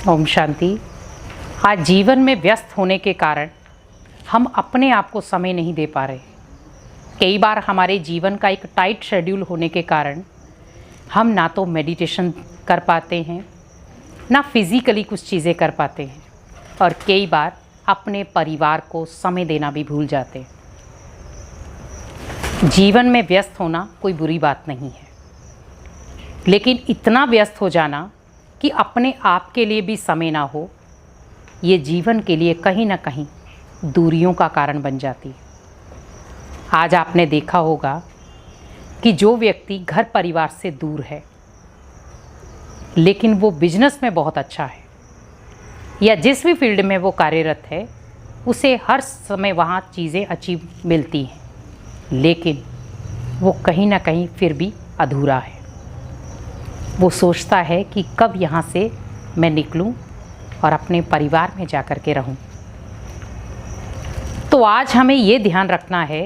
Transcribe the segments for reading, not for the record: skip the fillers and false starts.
ओम शांति। आज जीवन में व्यस्त होने के कारण हम अपने आप को समय नहीं दे पा रहे। कई बार हमारे जीवन का एक टाइट शेड्यूल होने के कारण हम ना तो मेडिटेशन कर पाते हैं, ना फिज़िकली कुछ चीज़ें कर पाते हैं, और कई बार अपने परिवार को समय देना भी भूल जाते हैं। जीवन में व्यस्त होना कोई बुरी बात नहीं है, लेकिन इतना व्यस्त हो जाना कि अपने आप के लिए भी समय ना हो, ये जीवन के लिए कहीं ना कहीं दूरियों का कारण बन जाती है। आज आपने देखा होगा कि जो व्यक्ति घर परिवार से दूर है लेकिन वो बिजनेस में बहुत अच्छा है, या जिस भी फील्ड में वो कार्यरत है, उसे हर समय वहाँ चीज़ें अचीव मिलती हैं, लेकिन वो कहीं ना कहीं फिर भी अधूरा है। वो सोचता है कि कब यहाँ से मैं निकलूँ और अपने परिवार में जा कर के रहूँ। तो आज हमें ये ध्यान रखना है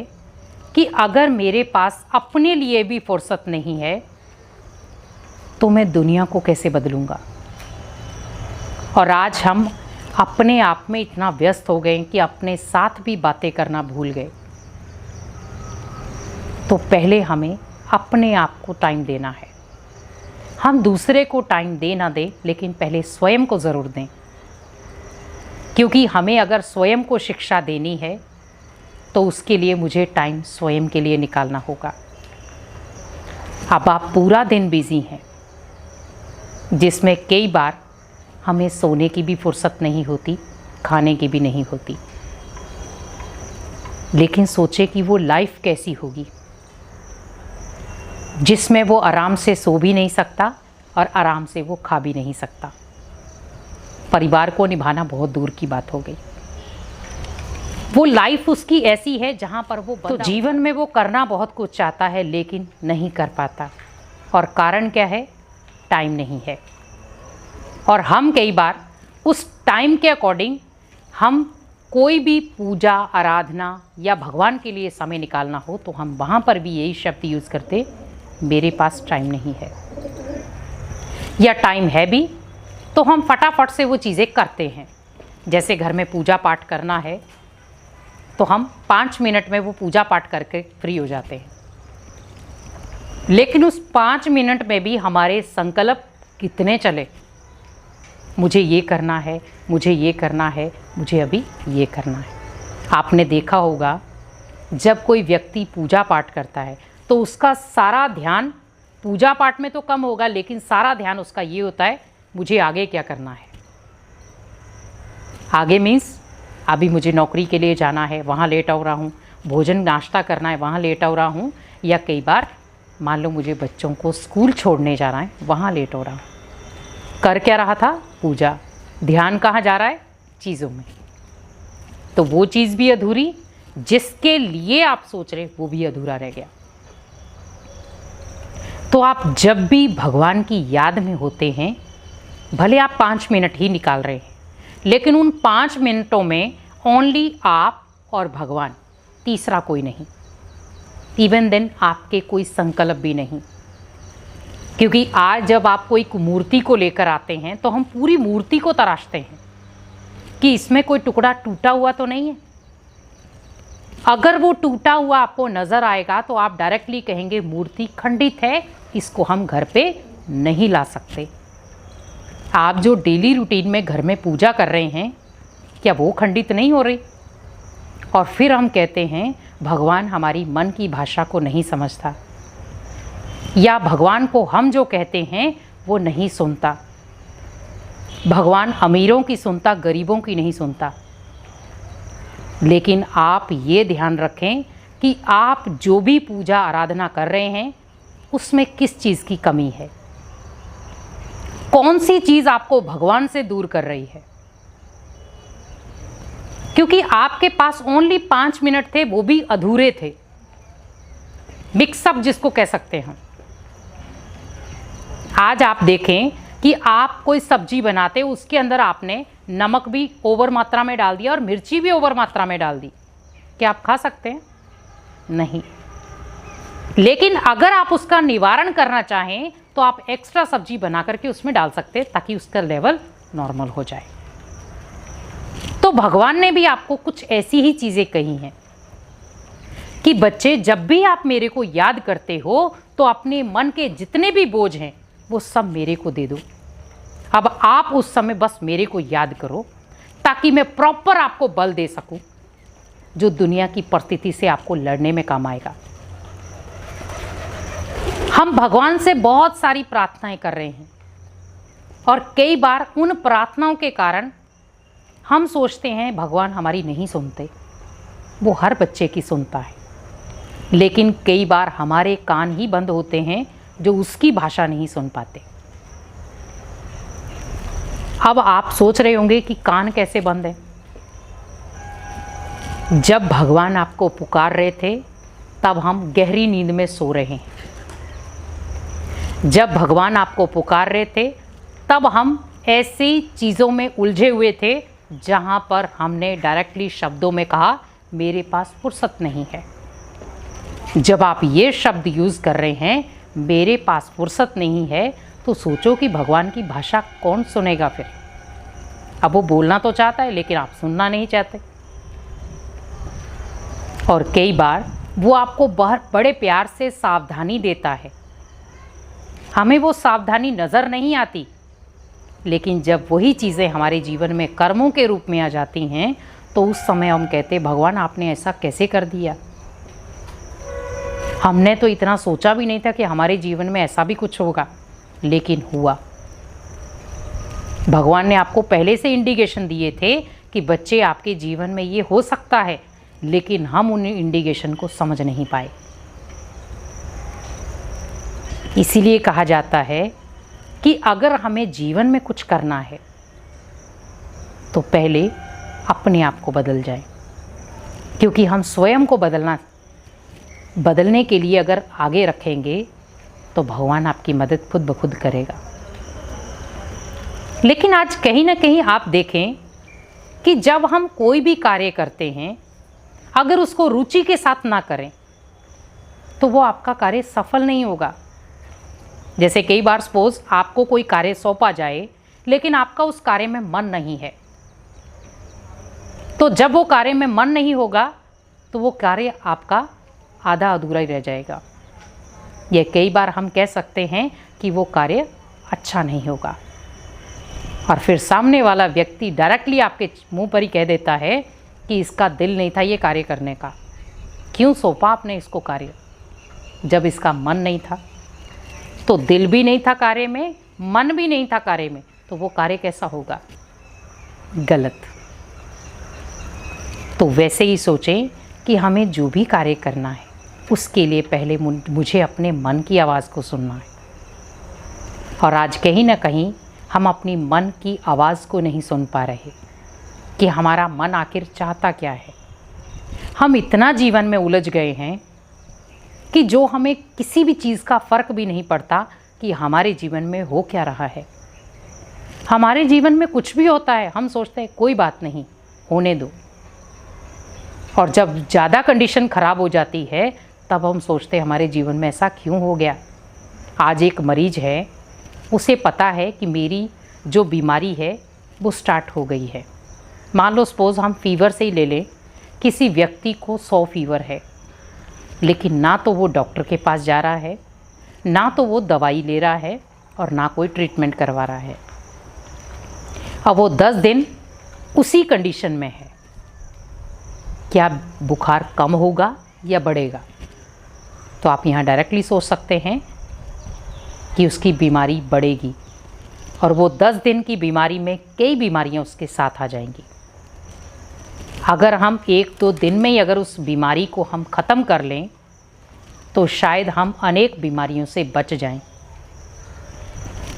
कि अगर मेरे पास अपने लिए भी फुर्सत नहीं है तो मैं दुनिया को कैसे बदलूँगा। और आज हम अपने आप में इतना व्यस्त हो गए कि अपने साथ भी बातें करना भूल गए। तो पहले हमें अपने आप को टाइम देना है। हम दूसरे को टाइम दे ना दें, लेकिन पहले स्वयं को ज़रूर दें, क्योंकि हमें अगर स्वयं को शिक्षा देनी है तो उसके लिए मुझे टाइम स्वयं के लिए निकालना होगा। अब आप पूरा दिन बिज़ी हैं, जिसमें कई बार हमें सोने की भी फुर्सत नहीं होती, खाने की भी नहीं होती। लेकिन सोचे कि वो लाइफ कैसी होगी जिसमें वो आराम से सो भी नहीं सकता और आराम से वो खा भी नहीं सकता। परिवार को निभाना बहुत दूर की बात हो गई। वो लाइफ उसकी ऐसी है जहाँ पर वो तो जीवन में वो करना बहुत कुछ चाहता है लेकिन नहीं कर पाता। और कारण क्या है? टाइम नहीं है। और हम कई बार उस टाइम के अकॉर्डिंग हम कोई भी पूजा आराधना या भगवान के लिए समय निकालना हो तो हम वहाँ पर भी यही शब्द यूज़ करते, मेरे पास टाइम नहीं है। या टाइम है भी तो हम फटाफट से वो चीज़ें करते हैं। जैसे घर में पूजा पाठ करना है तो हम 5 मिनट में वो पूजा पाठ करके फ्री हो जाते हैं, लेकिन उस 5 मिनट में भी हमारे संकल्प कितने चले, मुझे ये करना है, मुझे ये करना है, मुझे अभी ये करना है। आपने देखा होगा जब कोई व्यक्ति पूजा पाठ करता है तो उसका सारा ध्यान पूजा पाठ में तो कम होगा, लेकिन सारा ध्यान उसका ये होता है, मुझे आगे क्या करना है। आगे मीन्स अभी मुझे नौकरी के लिए जाना है, वहाँ लेट हो रहा हूँ, भोजन नाश्ता करना है, वहाँ लेट हो रहा हूँ, या कई बार मान लो मुझे बच्चों को स्कूल छोड़ने जाना है, वहाँ लेट हो रहा हूँ। कर क्या रहा था? पूजा। ध्यान कहाँ जा रहा है? चीज़ों में। तो वो चीज़ भी अधूरी, जिसके लिए आप सोच रहे वो भी अधूरा रह गया। तो आप जब भी भगवान की याद में होते हैं, भले आप 5 मिनट ही निकाल रहे हैं, लेकिन उन 5 मिनटों में ओनली आप और भगवान, तीसरा कोई नहीं। इवन देन आपके कोई संकल्प भी नहीं, क्योंकि आज जब आप कोई मूर्ति को लेकर आते हैं तो हम पूरी मूर्ति को तराशते हैं कि इसमें कोई टुकड़ा टूटा हुआ तो नहीं है। अगर वो टूटा हुआ आपको नज़र आएगा तो आप डायरेक्टली कहेंगे मूर्ति खंडित है, इसको हम घर पे नहीं ला सकते। आप जो डेली रूटीन में घर में पूजा कर रहे हैं, क्या वो खंडित नहीं हो रही? और फिर हम कहते हैं भगवान हमारी मन की भाषा को नहीं समझता, या भगवान को हम जो कहते हैं वो नहीं सुनता। भगवान अमीरों की सुनता, गरीबों की नहीं सुनता। लेकिन आप ये ध्यान रखें कि आप जो भी पूजा आराधना कर रहे हैं उसमें किस चीज़ की कमी है, कौन सी चीज़ आपको भगवान से दूर कर रही है। क्योंकि आपके पास ओनली 5 मिनट थे, वो भी अधूरे थे, मिक्सअप जिसको कह सकते हैं। आज आप देखें कि आप कोई सब्जी बनाते, उसके अंदर आपने नमक भी ओवर मात्रा में डाल दिया और मिर्ची भी ओवर मात्रा में डाल दी, क्या आप खा सकते हैं? नहीं। लेकिन अगर आप उसका निवारण करना चाहें तो आप एक्स्ट्रा सब्जी बना करके उसमें डाल सकते हैं, ताकि उसका लेवल नॉर्मल हो जाए। तो भगवान ने भी आपको कुछ ऐसी ही चीज़ें कही हैं कि बच्चे, जब भी आप मेरे को याद करते हो तो अपने मन के जितने भी बोझ हैं वो सब मेरे को दे दो। अब आप उस समय बस मेरे को याद करो ताकि मैं प्रॉपर आपको बल दे सकूं जो दुनिया की परिस्थिति से आपको लड़ने में काम आएगा। हम भगवान से बहुत सारी प्रार्थनाएं कर रहे हैं और कई बार उन प्रार्थनाओं के कारण हम सोचते हैं भगवान हमारी नहीं सुनते। वो हर बच्चे की सुनता है, लेकिन कई बार हमारे कान ही बंद होते हैं जो उसकी भाषा नहीं सुन पाते। अब आप सोच रहे होंगे कि कान कैसे बंद है। जब भगवान आपको पुकार रहे थे तब हम गहरी नींद में सो रहे हैं। जब भगवान आपको पुकार रहे थे तब हम ऐसी चीज़ों में उलझे हुए थे जहाँ पर हमने डायरेक्टली शब्दों में कहा मेरे पास फुर्सत नहीं है। जब आप ये शब्द यूज़ कर रहे हैं मेरे पास फुर्सत नहीं है, तो सोचो कि भगवान की भाषा कौन सुनेगा फिर। अब वो बोलना तो चाहता है लेकिन आप सुनना नहीं चाहते। और कई बार वो आपको बड़े प्यार से सावधानी देता है, हमें वो सावधानी नज़र नहीं आती, लेकिन जब वही चीज़ें हमारे जीवन में कर्मों के रूप में आ जाती हैं तो उस समय हम कहते भगवान आपने ऐसा कैसे कर दिया। हमने तो इतना सोचा भी नहीं था कि हमारे जीवन में ऐसा भी कुछ होगा, लेकिन हुआ। भगवान ने आपको पहले से इंडिकेशन दिए थे कि बच्चे आपके जीवन में ये हो सकता है, लेकिन हम उन इंडिकेशन को समझ नहीं पाए। इसीलिए कहा जाता है कि अगर हमें जीवन में कुछ करना है तो पहले अपने आप को बदल जाए, क्योंकि हम स्वयं को बदलने के लिए अगर आगे रखेंगे तो भगवान आपकी मदद खुद ब खुद करेगा। लेकिन आज कहीं ना कहीं आप देखें कि जब हम कोई भी कार्य करते हैं अगर उसको रुचि के साथ ना करें तो वो आपका कार्य सफल नहीं होगा। जैसे कई बार सपोज आपको कोई कार्य सौंपा जाए लेकिन आपका उस कार्य में मन नहीं है, तो जब वो कार्य में मन नहीं होगा तो वो कार्य आपका आधा अधूरा ही रह जाएगा। ये कई बार हम कह सकते हैं कि वो कार्य अच्छा नहीं होगा, और फिर सामने वाला व्यक्ति डायरेक्टली आपके मुंह पर ही कह देता है कि इसका दिल नहीं था ये कार्य करने का, क्यों सौंपा आपने इसको कार्य, जब इसका मन नहीं था। तो दिल भी नहीं था कार्य में, मन भी नहीं था कार्य में, तो वो कार्य कैसा होगा, गलत। तो वैसे ही सोचें कि हमें जो भी कार्य करना है उसके लिए पहले मुझे अपने मन की आवाज़ को सुनना है। और आज कहीं ना कहीं हम अपनी मन की आवाज़ को नहीं सुन पा रहे कि हमारा मन आखिर चाहता क्या है। हम इतना जीवन में उलझ गए हैं कि जो हमें किसी भी चीज़ का फ़र्क भी नहीं पड़ता कि हमारे जीवन में हो क्या रहा है। हमारे जीवन में कुछ भी होता है हम सोचते हैं कोई बात नहीं, होने दो। और जब ज़्यादा कंडीशन ख़राब हो जाती है तब हम सोचते हैं हमारे जीवन में ऐसा क्यों हो गया। आज एक मरीज़ है, उसे पता है कि मेरी जो बीमारी है वो स्टार्ट हो गई है। मान लो सपोज़ हम फीवर से ही ले लें, किसी व्यक्ति को 100 फीवर है, लेकिन ना तो वो डॉक्टर के पास जा रहा है, ना तो वो दवाई ले रहा है, और ना कोई ट्रीटमेंट करवा रहा है। अब वो 10 दिन उसी कंडीशन में है, क्या बुखार कम होगा या बढ़ेगा? तो आप यहाँ डायरेक्टली सोच सकते हैं कि उसकी बीमारी बढ़ेगी, और वो 10 दिन की बीमारी में कई बीमारियाँ उसके साथ आ जाएंगी। अगर हम 1-2 दिन में ही अगर उस बीमारी को हम ख़त्म कर लें तो शायद हम अनेक बीमारियों से बच जाएं।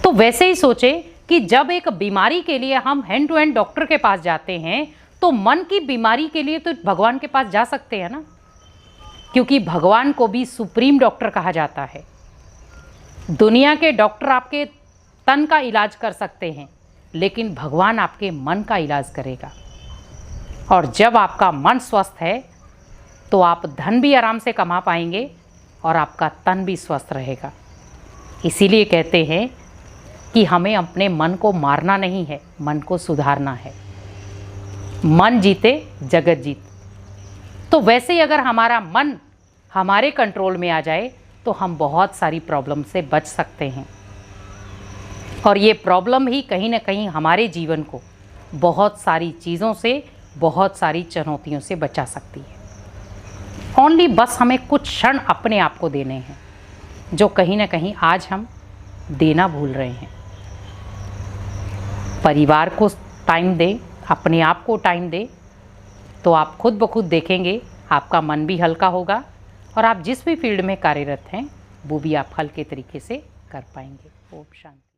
तो वैसे ही सोचें कि जब एक बीमारी के लिए हम हैंड टू हैंड डॉक्टर के पास जाते हैं तो मन की बीमारी के लिए तो भगवान के पास जा सकते हैं ना, क्योंकि भगवान को भी सुप्रीम डॉक्टर कहा जाता है। दुनिया के डॉक्टर आपके तन का इलाज कर सकते हैं, लेकिन भगवान आपके मन का इलाज करेगा। और जब आपका मन स्वस्थ है तो आप धन भी आराम से कमा पाएंगे और आपका तन भी स्वस्थ रहेगा। इसीलिए कहते हैं कि हमें अपने मन को मारना नहीं है, मन को सुधारना है। मन जीते जगत जीत। तो वैसे ही अगर हमारा मन हमारे कंट्रोल में आ जाए तो हम बहुत सारी प्रॉब्लम से बच सकते हैं, और ये प्रॉब्लम ही कहीं ना कहीं हमारे जीवन को बहुत सारी चीज़ों से, बहुत सारी चुनौतियों से बचा सकती है। ओनली बस हमें कुछ क्षण अपने आप को देने हैं, जो कहीं ना कहीं आज हम देना भूल रहे हैं। परिवार को टाइम दें, अपने आप को टाइम दें, तो आप खुद ब खुद देखेंगे आपका मन भी हल्का होगा, और आप जिस भी फील्ड में कार्यरत हैं वो भी आप हल्के तरीके से कर पाएंगे। ओम शांति।